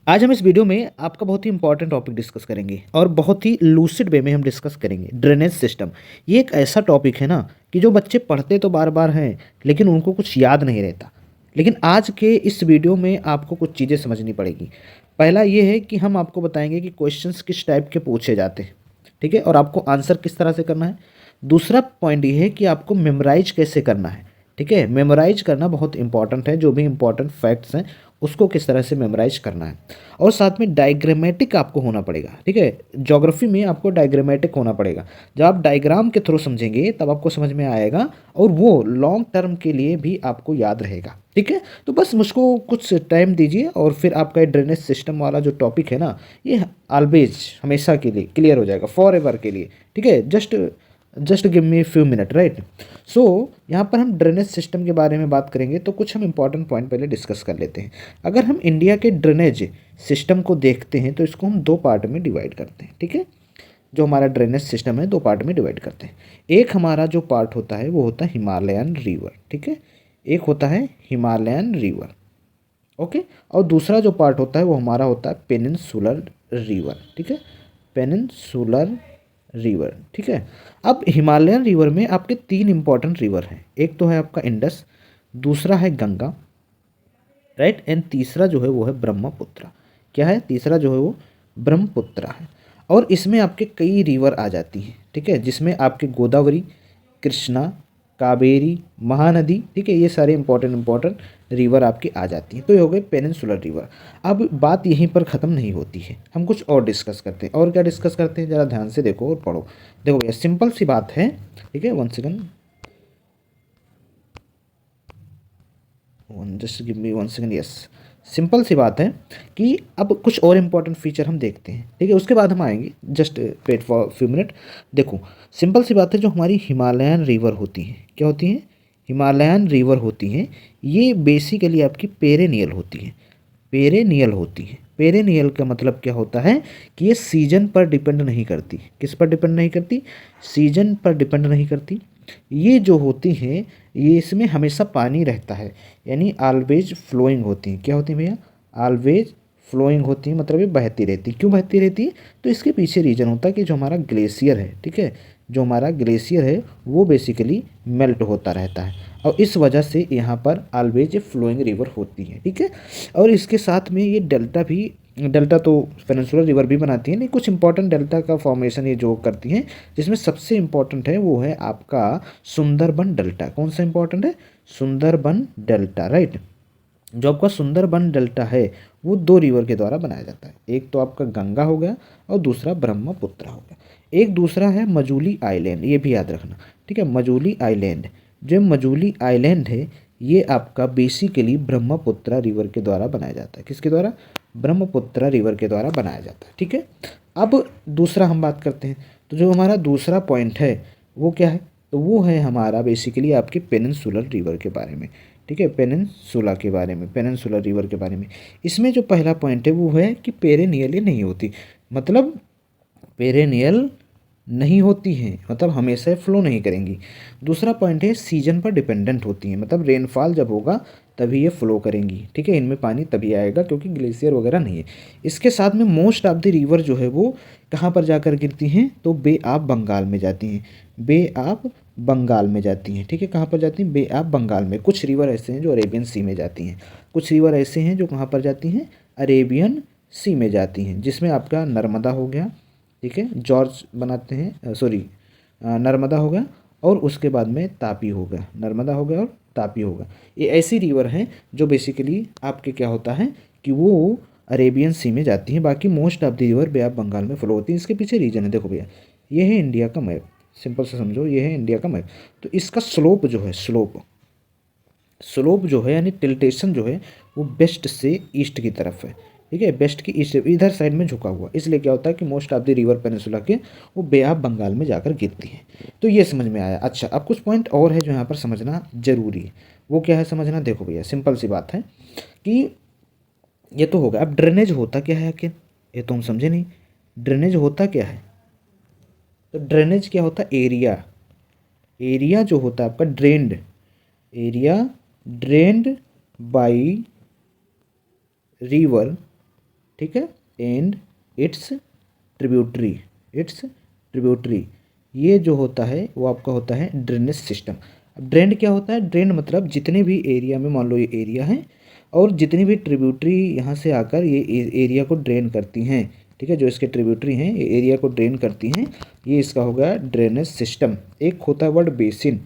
आज हम इस वीडियो में आपका बहुत ही इंपॉर्टेंट टॉपिक डिस्कस करेंगे और बहुत ही लूसिड वे में हम डिस्कस करेंगे ड्रेनेज सिस्टम। ये एक ऐसा टॉपिक है ना कि जो बच्चे पढ़ते तो बार बार हैं लेकिन उनको कुछ याद नहीं रहता। लेकिन आज के इस वीडियो में आपको कुछ चीज़ें समझनी पड़ेगी। पहला ये है कि हम आपको बताएंगे कि क्वेश्चंस किस टाइप के पूछे जाते हैं, ठीक है, और आपको आंसर किस तरह से करना है। दूसरा पॉइंट ये है कि आपको मेमोराइज कैसे करना है, ठीक है। मेमोराइज करना बहुत इंपॉर्टेंट है, जो भी इंपॉर्टेंट फैक्ट्स हैं उसको किस तरह से मेमोराइज करना है। और साथ में डायग्रामेटिक आपको होना पड़ेगा, ठीक है। ज्योग्राफी में आपको डायग्रामेटिक होना पड़ेगा। जब आप डायग्राम के थ्रू समझेंगे तब आपको समझ में आएगा और वो लॉन्ग टर्म के लिए भी आपको याद रहेगा, ठीक है। तो बस मुझको कुछ टाइम दीजिए और फिर आपका ड्रेनेज सिस्टम वाला जो टॉपिक है ना, ये ऑलवेज हमेशा के लिए क्लियर हो जाएगा, फॉर एवर के लिए, ठीक है। Just give me few minute, right. So यहाँ पर हम ड्रेनेज सिस्टम के बारे में बात करेंगे तो कुछ हम इंपॉर्टेंट पॉइंट पहले डिस्कस कर लेते हैं। अगर हम इंडिया के ड्रेनेज सिस्टम को देखते हैं तो इसको हम दो पार्ट में डिवाइड करते हैं, ठीक है। जो हमारा ड्रेनेज सिस्टम है दो पार्ट में डिवाइड करते हैं। एक हमारा जो पार्ट होता है वो होता है हिमालयन रिवर, ठीक है। एक होता है हिमालयन रिवर, ओके। और दूसरा जो पार्ट होता है वो हमारा होता है पेनिनसुलर रिवर, ठीक है। पेनिनसुलर रिवर, ठीक है। अब हिमालयन रिवर में आपके तीन इंपॉर्टेंट रिवर हैं। एक तो है आपका इंडस, दूसरा है गंगा, राइट, एंड तीसरा जो है वो है ब्रह्मपुत्र। क्या है तीसरा जो है वो ब्रह्मपुत्र है। और इसमें आपके कई रिवर आ जाती हैं, ठीक है, जिसमें आपके गोदावरी, कृष्णा, कावेरी, महानदी, ठीक है, ये सारे इंपॉर्टेंट रिवर आपकी आ जाती हैं। तो ये हो गए पेनिनसुलर रिवर। अब बात यहीं पर ख़त्म नहीं होती है, हम कुछ और डिस्कस करते हैं। और क्या डिस्कस करते हैं, ज़रा ध्यान से देखो और पढ़ो। देखो भैया सिंपल सी बात है, ठीक है। One second, just give me one second, yes. Simple सी बात है कि अब कुछ और इम्पोर्टेंट फीचर हम देखते हैं, ठीक है, उसके बाद हम आएंगे। Just wait for few minute. देखो सिंपल सी बात है, जो हमारी हिमालयन रिवर होती हैं, क्या होती हैं, हिमालयन रिवर होती हैं, ये बेसिकली आपकी पेरेनियल होती हैं। पेरेनियल होती है। पेरेनियल का मतलब क्या होता है कि ये सीजन पर डिपेंड नहीं करती। किस पर डिपेंड नहीं करती, सीजन पर डिपेंड नहीं करती। ये जो होती हैं ये इसमें हमेशा पानी रहता है, यानी ऑलवेज फ्लोइंग होती हैं। क्या होती हैं भैया, ऑलवेज फ्लोइंग होती हैं, मतलब ये बहती रहती। क्यों बहती रहती है, तो इसके पीछे रीज़न होता है कि जो हमारा ग्लेशियर है, ठीक है, जो हमारा ग्लेशियर है वो बेसिकली मेल्ट होता रहता है और इस वजह से यहाँ पर ऑलवेज ये फ्लोइंग रिवर होती है, ठीक है। और इसके साथ में ये डेल्टा भी, डेल्टा तो पेनिनसुलर रिवर भी बनाती है, नहीं कुछ इंपॉर्टेंट डेल्टा का फॉर्मेशन ये जो करती हैं, जिसमें सबसे इंपॉर्टेंट है वो है आपका सुंदरबन डेल्टा। कौन सा इंपॉर्टेंट है, सुंदरबन डेल्टा, राइट। जो आपका सुंदरबन डेल्टा है वो दो रिवर के द्वारा बनाया जाता है। एक तो आपका गंगा हो गया और दूसरा ब्रह्मपुत्र हो गया। एक दूसरा है मजूली आइलैंड, ये भी याद रखना, ठीक है। मजूली आइलैंड, जो मजूली आइलैंड है ये आपका बेसिकली ब्रह्मपुत्र रिवर के द्वारा बनाया जाता है। किसके द्वारा, ब्रह्मपुत्र रिवर के द्वारा बनाया जाता है, ठीक है। अब दूसरा हम बात करते हैं, तो जो हमारा दूसरा पॉइंट है वो क्या है, तो वो है हमारा बेसिकली आपके पेनिनसुलर रिवर के बारे में, ठीक है, पेनिनसुला के बारे में, पेनिनसुलर रिवर के बारे में। इसमें जो पहला पॉइंट है वो है कि पेरेनियली नहीं होती, मतलब पेरेनियल नहीं होती हैं, मतलब हमेशा फ्लो नहीं करेंगी। दूसरा पॉइंट है सीजन पर डिपेंडेंट होती हैं, मतलब रेनफॉल जब होगा तभी ये फ्लो करेंगी, ठीक है, इनमें पानी तभी आएगा क्योंकि ग्लेशियर वगैरह नहीं है। इसके साथ में मोस्ट ऑफ द रिवर जो है वो कहाँ पर जाकर गिरती हैं, तो बे ऑफ बंगाल में जाती हैं, बे ऑफ बंगाल में जाती हैं, ठीक है। कहाँ पर जाती हैं, बे ऑफ बंगाल में। कुछ रिवर ऐसे हैं जो अरेबियन सी में जाती हैं, कुछ रिवर ऐसे हैं जो कहाँ पर जाती हैं, अरेबियन सी में जाती हैं, जिसमें आपका नर्मदा हो गया, ठीक है, जॉर्ज बनाते हैं, सॉरी, नर्मदा हो गया और उसके बाद में तापी हो गया, नर्मदा हो गया और तापी हो गया। ये ऐसी रिवर हैं जो बेसिकली आपके क्या होता है कि वो अरेबियन सी में जाती हैं। बाकी most of the river bay of Bengal में फ्लो होती है। इसके पीछे रीजन है, देखो भैया ये है इंडिया का मैप, सिंपल से समझो, ये है इंडिया का मैप। तो इसका स्लोप जो है, स्लोप जो है यानी टिल्टेशन जो है वो वेस्ट से ईस्ट की तरफ है, ठीक है, वेस्ट की ईस्ट, इधर साइड में झुका हुआ। इसलिए क्या होता है कि most of the river peninsula के वो बे ऑफ बंगाल में जाकर गिरती है। तो ये समझ में आया। अच्छा अब कुछ पॉइंट और है जो यहाँ पर समझना जरूरी है, वो क्या है समझना। देखो भैया सिंपल सी बात है कि ये तो होगा। अब ड्रेनेज होता क्या है आखिर, ये तो हम समझे नहीं। ड्रेनेज होता क्या है, तो ड्रेनेज क्या होता है, एरिया, एरिया जो होता है आपका drained, area drained by river ठीक है, एंड इट्स ट्रिब्यूटरी, ये जो होता है वो आपका होता है ड्रेनेज सिस्टम। अब ड्रेन क्या होता है? ड्रेन मतलब जितने भी एरिया में, मान लो ये एरिया है और जितनी भी ट्रिब्यूटरी यहाँ से आकर ये एरिया को ड्रेन करती हैं, ठीक है, जो इसके ट्रिब्यूटरी हैं ये एरिया को ड्रेन करती हैं, ये इसका हो गया ड्रेनेज सिस्टम। एक होता है वर्ड बेसिन,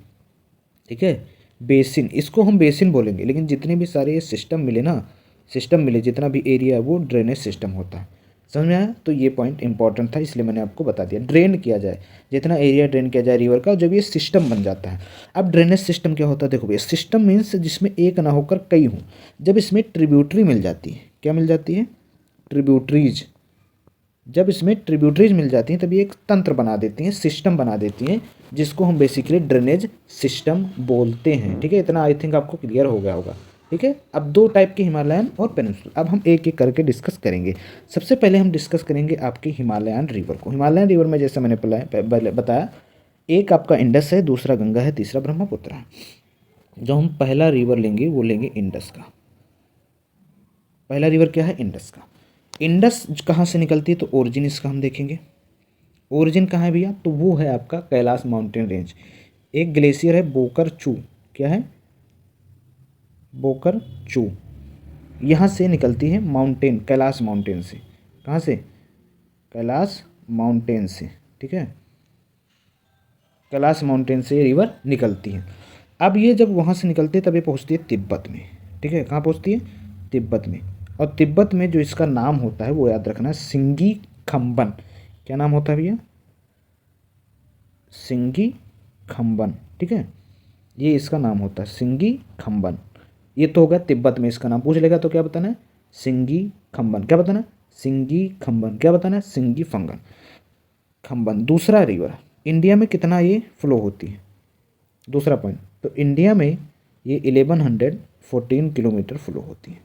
ठीक है, बेसिन, इसको हम बेसिन बोलेंगे, लेकिन जितने भी सारे ये सिस्टम मिले ना, सिस्टम मिले जितना भी एरिया है वो ड्रेनेज सिस्टम होता है। समझ में आया? तो ये पॉइंट इंपॉर्टेंट था इसलिए मैंने आपको बता दिया। ड्रेन किया जाए, जितना एरिया ड्रेन किया जाए रिवर का, जब ये सिस्टम बन जाता है। अब ड्रेनेज सिस्टम क्या होता है? देखो भैया, सिस्टम मीन्स जिसमें एक ना होकर कई हों। जब इसमें ट्रिब्यूटरी मिल जाती है, क्या मिल जाती है? ट्रिब्यूटरीज। जब इसमें ट्रिब्यूटरीज मिल जाती हैं तब ये एक तंत्र बना देती हैं, सिस्टम बना देती हैं, जिसको हम बेसिकली ड्रेनेज सिस्टम बोलते हैं। ठीक है, इतना आई थिंक आपको क्लियर हो गया होगा। ठीक है, अब दो टाइप के हिमालयन और पेनिनसुलर, अब हम एक एक करके डिस्कस करेंगे। सबसे पहले हम डिस्कस करेंगे आपके हिमालयन रिवर को। हिमालयन रिवर में जैसे मैंने बताया, एक आपका इंडस है, दूसरा गंगा है, तीसरा ब्रह्मपुत्र है। जो हम पहला रिवर लेंगे वो लेंगे इंडस का। पहला रिवर क्या है? इंडस का। इंडस कहाँ से निकलती है? तो ओरिजिन इसका हम देखेंगे। ओरिजिन कहाँ है भैया? तो वो है आपका कैलाश माउंटेन रेंज। एक ग्लेशियर है बोकर-चू, क्या है? बोकर-चू, यहाँ से निकलती है माउंटेन, कैलाश माउंटेन से। कहाँ से? कैलाश माउंटेन से। ठीक है, कैलाश माउंटेन से ये रिवर निकलती है। अब ये जब वहाँ से निकलती है तब ये पहुँचती है तिब्बत में। ठीक है, कहाँ पहुँचती है? तिब्बत में। और तिब्बत में जो इसका नाम होता है वो याद रखना, सिंगी खम्बन। क्या नाम होता है भैया? सिंगी खम्बन। ठीक है, ये इसका नाम होता है सिंगी खम्बन। ये तो होगा तिब्बत में, इसका नाम पूछ लेगा तो क्या बताना है? सिंगी खम्बन। क्या बताना है? सिंगी खम्बन। क्या बताना है? सिंगी फंगन खम्बन। दूसरा रिवर, इंडिया में कितना ये फ्लो होती है? दूसरा पॉइंट, तो इंडिया में ये 1114 किलोमीटर फ्लो होती है।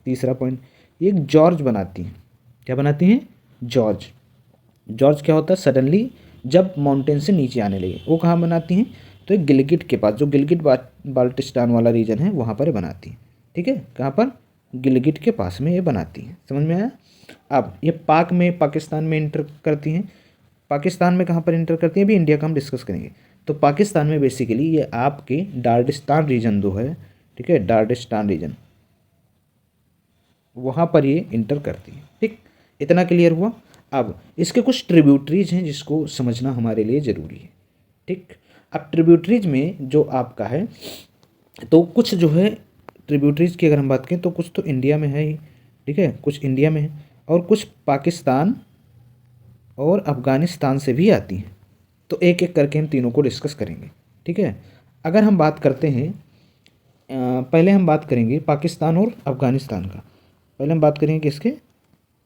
तीसरा पॉइंट, ये एक जॉर्ज बनाती हैं। क्या बनाती हैं? जॉर्ज। जॉर्ज क्या होता है? सडनली जब माउंटेन से नीचे आने लगे, वो कहाँ बनाती हैं? तो एक गिलगिट के पास, जो गिलगिट बाल्टिस्तान वाला रीजन है वहाँ पर ये बनाती हैं। ठीक है, कहाँ पर? गिलगिट के पास में ये बनाती हैं। समझ में आया? अब ये पाकिस्तान में इंटर करती हैं। पाकिस्तान में कहाँ पर इंटर करती हैं? अभी इंडिया का हम डिस्कस करेंगे। तो पाकिस्तान में बेसिकली ये आपके डार्डिस्तान रीजन जो है, ठीक है, डार्डिस्तान रीजन, वहाँ पर ये इंटर करती है। ठीक, इतना क्लियर हुआ। अब इसके कुछ ट्रिब्यूटरीज हैं जिसको समझना हमारे लिए ज़रूरी है। ठीक, अब ट्रिब्यूटरीज में जो आपका है, तो कुछ जो है ट्रिब्यूटरीज की अगर हम बात करें तो कुछ तो इंडिया में है ही, ठीक है, कुछ इंडिया में है और कुछ पाकिस्तान और अफ़गानिस्तान से भी आती हैं। तो एक एक करके हम तीनों को डिस्कस करेंगे। ठीक है, अगर हम बात करते हैं, पहले हम बात करेंगे पाकिस्तान और अफ़गानिस्तान का। पहले हम बात करेंगे किसके?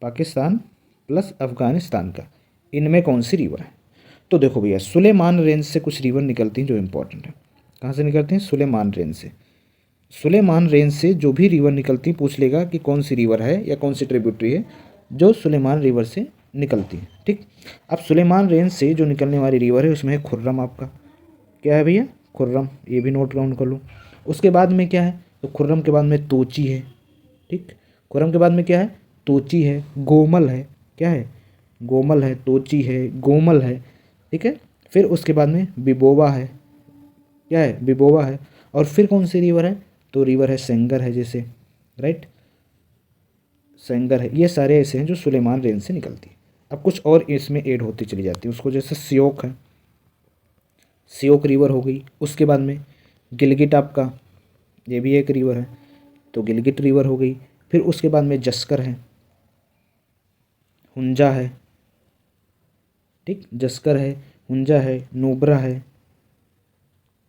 पाकिस्तान प्लस अफ़गानिस्तान का। इनमें कौन सी रिवर है? तो देखो भैया, सुलेमान रेंज से कुछ रिवर निकलती हैं जो इम्पोर्टेंट है। कहाँ से निकलती हैं? सुलेमान रेंज से। सुलेमान रेंज से जो भी रिवर निकलती, पूछ लेगा कि कौन सी रिवर है या कौन सी ट्रिब्यूटरी है जो सुलेमान रिवर से निकलती है। ठीक, अब सुलेमान रेंज से जो निकलने वाली रिवर है उसमें है खुर्रम। आपका क्या है भैया? खुर्रम, ये भी नोट डाउन कर लो। उसके बाद में क्या है? तो खुर्रम के बाद में तोची है। ठीक, खुर्रम के बाद में क्या है? तोची है, गोमल है। क्या है? गोमल है, तोची है, गोमल है। ठीक है, फिर उसके बाद में बिबोवा है। क्या है? बिबोवा है। और फिर कौन सी रिवर है? तो रिवर है सेंगर है, जैसे, राइट, सेंगर है। ये सारे ऐसे हैं जो सुलेमान रेंज से निकलती है। अब कुछ और इसमें ऐड होती चली जाती है उसको, जैसे सियोक है, सियोक रिवर हो गई। उसके बाद में गिलगिट, आपका ये भी एक रिवर है, तो गिलगिट रिवर हो गई। फिर उसके बाद में जस्कर है, हुंजा है। ठीक, जस्कर है, हुंजा है, नुब्रा है,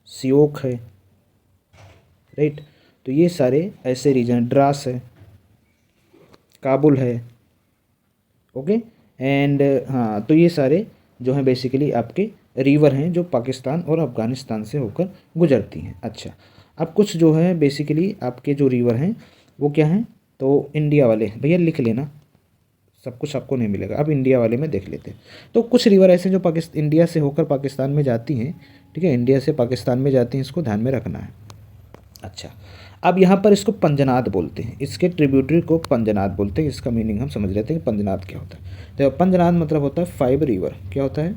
सियोक है, राइट। तो ये सारे ऐसे रीजन, द्रास है, काबुल है, ओके। एंड हाँ, तो ये सारे जो हैं बेसिकली आपके रिवर हैं जो पाकिस्तान और अफ़गानिस्तान से होकर गुजरती हैं। अच्छा, अब कुछ जो है बेसिकली आपके जो रिवर हैं वो क्या हैं? तो इंडिया वाले भैया लिख लेना, सब कुछ आपको नहीं मिलेगा। अब इंडिया वाले में देख लेते हैं। तो कुछ रिवर ऐसे जो इंडिया से होकर पाकिस्तान में जाती हैं, ठीक है, इंडिया से पाकिस्तान में जाती हैं, इसको ध्यान में रखना है। अच्छा, अब यहाँ पर इसको पंजनाद बोलते हैं, इसके ट्रिब्यूटरी को पंजनाद बोलते हैं। इसका मीनिंग हम समझ लेते हैं कि पंजनाद क्या होता है। तो पंजनाद मतलब होता है 5 रिवर, क्या होता है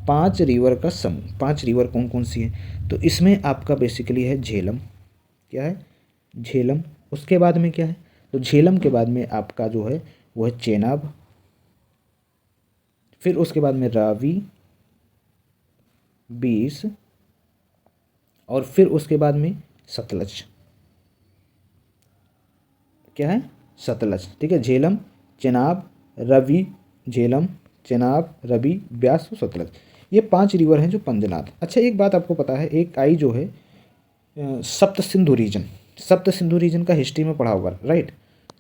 5 रिवर का समूह। 5 रिवर कौन कौन सी है, तो इसमें आपका बेसिकली है झेलम, क्या है झेलम। उसके बाद में क्या है, तो झेलम के बाद में आपका जो है वो है चेनाब, फिर उसके बाद में रावी, बीस, और फिर उसके बाद में सतलज, क्या है सतलज, ठीक है। झेलम, चेनाब, रवि, झेलम, चेनाब, रवि, ब्यास और सतलज, ये 5 रिवर हैं जो पंजनाद। अच्छा एक बात आपको पता है, एक आई जो है सप्त सिंधु रीजन, सप्त सिंधु रीजन का हिस्ट्री में पढ़ा होगा, राइट।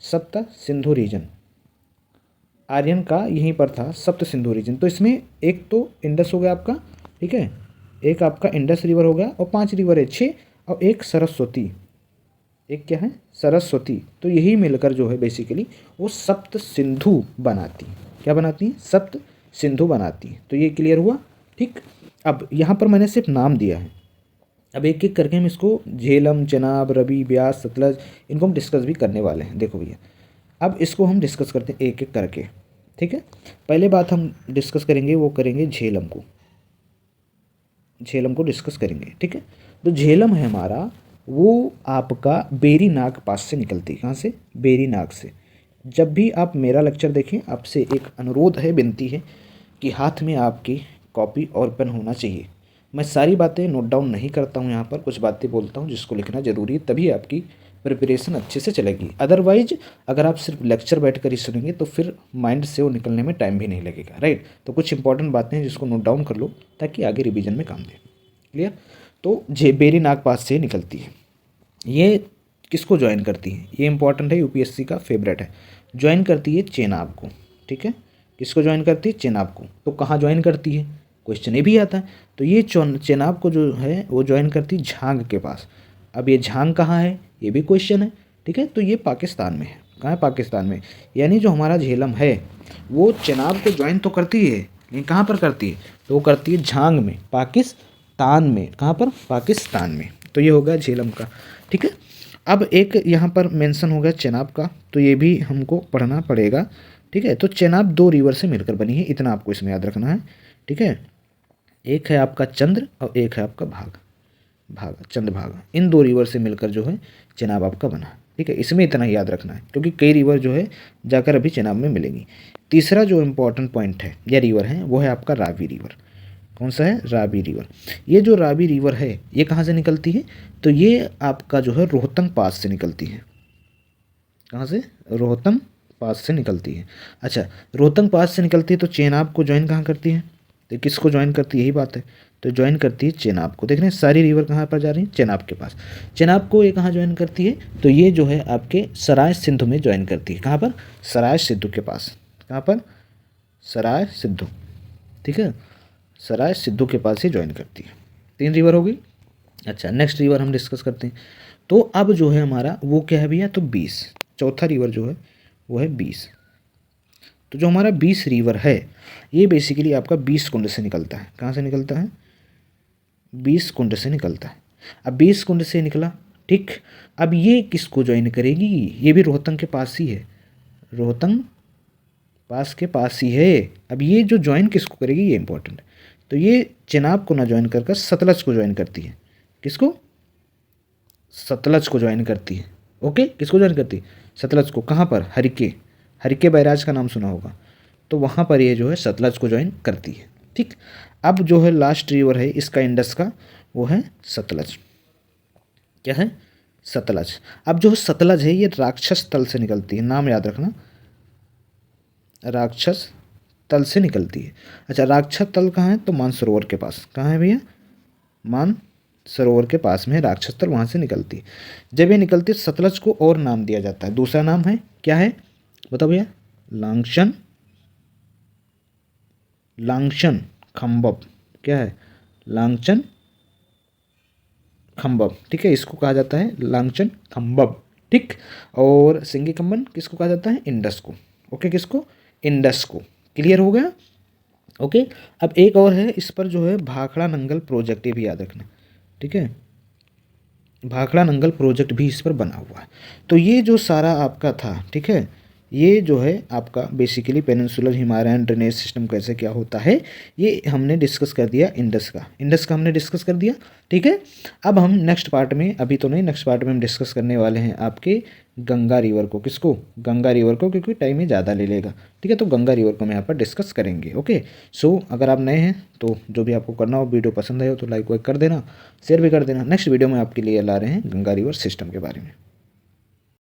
सप्त सिंधु रीजन आर्यन का यहीं पर था, सप्त सिंधु रीजन। तो इसमें एक तो इंडस हो गया आपका, ठीक है, एक आपका इंडस रिवर हो गया, और 5 रिवर है 6, और एक सरस्वती, एक क्या है सरस्वती। तो यही मिलकर जो है बेसिकली वो सप्त सिंधु बनाती, क्या बनाती हैं सप्त सिंधु बनाती हैं। तो ये क्लियर हुआ, ठीक। अब यहाँ पर मैंने सिर्फ नाम दिया है, अब एक एक करके हम इसको झेलम, चेनाब, रवि, ब्यास, सतलज, इनको हम डिस्कस भी करने वाले हैं। देखो भैया, अब इसको हम डिस्कस करते हैं एक एक करके, ठीक है। पहले बात हम डिस्कस करेंगे, वो करेंगे झेलम को, झेलम को डिस्कस करेंगे, ठीक है। तो झेलम है हमारा, वो आपका बेरी नाग पास से निकलती है, कहाँ से बेरी नाग से। जब भी आप मेरा लेक्चर देखें, आपसे एक अनुरोध है, विनती है कि हाथ में आपकी कॉपी और पेन होना चाहिए। मैं सारी बातें नोट डाउन नहीं करता हूँ, यहाँ पर कुछ बातें बोलता हूँ जिसको लिखना ज़रूरी है, तभी आपकी प्रिपरेशन अच्छे से चलेगी। अदरवाइज अगर आप सिर्फ लेक्चर बैठ कर ही सुनेंगे तो फिर माइंड से वो निकलने में टाइम भी नहीं लगेगा, राइट। तो कुछ इंपॉर्टेंट बातें हैं जिसको नोट डाउन कर लो ताकि आगे रिवीजन में काम दे, क्लियर। तो बेरी नाग पास से निकलती है, ये किसको ज्वाइन करती है, ये इंपॉर्टेंट है, यूपीएससी का फेवरेट है। ज्वाइन करती है चेनाब को, ठीक है, किसको ज्वाइन करती है चेनाब को। तो कहाँ ज्वाइन करती है, क्वेश्चन ये भी आता है। तो ये चेनाब को जो है वो ज्वाइन करती है झांग के पास। अब ये झांग कहाँ है, ये भी क्वेश्चन है, ठीक है। तो ये पाकिस्तान में है, कहाँ है पाकिस्तान में। यानी जो हमारा झेलम है वो चेनाब को ज्वाइन तो करती है, लेकिन कहाँ पर करती है, तो वो करती है झांग में, पाकिस्तान में, कहाँ पर पाकिस्तान में। तो ये हो गया झेलम का, ठीक है। अब एक यहाँ पर मेंशन हो गया चेनाब का, तो ये भी हमको पढ़ना पड़ेगा, ठीक है। तो चेनाब 2 रिवर से मिलकर बनी है, इतना आपको इसमें याद रखना है, ठीक है। एक है आपका चंद्र और एक है आपका चंद्रभागा, इन 2 रिवर से मिलकर जो है चेनाब आपका बना, ठीक है। इसमें इतना ही याद रखना है क्योंकि कई रिवर जो है जाकर अभी चेनाब में मिलेंगी। तीसरा जो इम्पोर्टेंट पॉइंट है या रिवर है वो है आपका रावी रिवर। कौन सा है, रावी रिवर। ये जो रावी रिवर है ये कहाँ से निकलती है, तो ये आपका जो है रोहतंग पास से निकलती है। कहाँ से, रोहतंग पास से निकलती है। अच्छा, रोहतंग पास से निकलती है तो चेनाब को ज्वाइन कहाँ करती है, तो किसको ज्वाइन करती है, यही बात है। तो ज्वाइन करती है चेनाब को। देख रहे हैं सारी रिवर कहाँ पर जा रही है, चेनाब के पास। चेनाब को ये कहाँ ज्वाइन करती है, तो ये जो है आपके सराय सिंधु में ज्वाइन करती है। कहाँ पर, सराय सिद्धू के पास, कहाँ पर, सराय सिद्धू, ठीक है, सराय सिद्धू के पास ही ज्वाइन करती है। 3 रिवर हो गई। अच्छा, नेक्स्ट रिवर हम डिस्कस करते हैं। तो अब जो है हमारा वो क्या है भैया, तो 20, चौथा रिवर जो है वो है 20। तो जो हमारा 20 रिवर है ये बेसिकली आपका 20 कुंड से निकलता है। कहाँ से निकलता है, 20 कुंड से निकलता है। अब 20 कुंड से निकला, ठीक। अब ये किसको ज्वाइन करेगी, ये भी रोहतंग के पास ही है, रोहतंग पास के पास ही है। अब ये जो ज्वाइन किसको करेगी ये इंपॉर्टेंट है। तो ये चेनाब को ना ज्वाइन कर सतलज को ज्वाइन करती है। किसको, सतलज को ज्वाइन करती है। ओके, किसको ज्वाइन करती है, सतलज को। कहाँ पर, हरिके बैराज का नाम सुना होगा, तो वहाँ पर ये जो है सतलज को ज्वाइन करती है, ठीक। अब जो है लास्ट रिवर है इसका इंडस का, वो है सतलज। क्या है, सतलज। अब जो सतलज है ये राक्षस तल से निकलती है, नाम याद रखना, राक्षस तल से निकलती है। अच्छा, राक्षस तल कहाँ है, तो मानसरोवर के पास। कहाँ है भैया, मानसरोवर के पास में राक्षस तल, वहाँ से निकलती है। जब ये निकलती है सतलज को और नाम दिया जाता है, दूसरा नाम है, क्या है बताओ भैया, लांगशन खम्बब। क्या है, लांगचन खम्बब, ठीक है, इसको कहा जाता है लांगचन खम्बब, ठीक। और सिंगी कम्बन किसको कहा जाता है, इंडस को। ओके, किसको, इंडस को। क्लियर हो गया, ओके। अब एक और है इस पर जो है भाखड़ा नंगल प्रोजेक्ट, ये भी याद रखना, ठीक है। भाखड़ा नंगल प्रोजेक्ट भी इस पर बना हुआ है। तो ये जो सारा आपका था, ठीक है, ये जो है आपका basically peninsular Himalayan drainage system कैसे क्या होता है, ये हमने डिस्कस कर दिया। इंडस का हमने डिस्कस कर दिया, ठीक है। अब हम नेक्स्ट पार्ट में, अभी तो नहीं, नेक्स्ट पार्ट में हम डिस्कस करने वाले हैं आपके गंगा रिवर को। किसको? गंगा रिवर को, क्योंकि टाइम ही ज़्यादा ले लेगा, ठीक है। तो गंगा रिवर को हम यहाँ पर डिस्कस करेंगे। ओके, सो अगर आप नए हैं तो जो भी आपको करना हो, वीडियो पसंद आए हो तो लाइक वाइक कर देना, शेयर भी कर देना। नेक्स्ट वीडियो में आपके लिए ला रहे हैं गंगा रिवर सिस्टम के बारे में।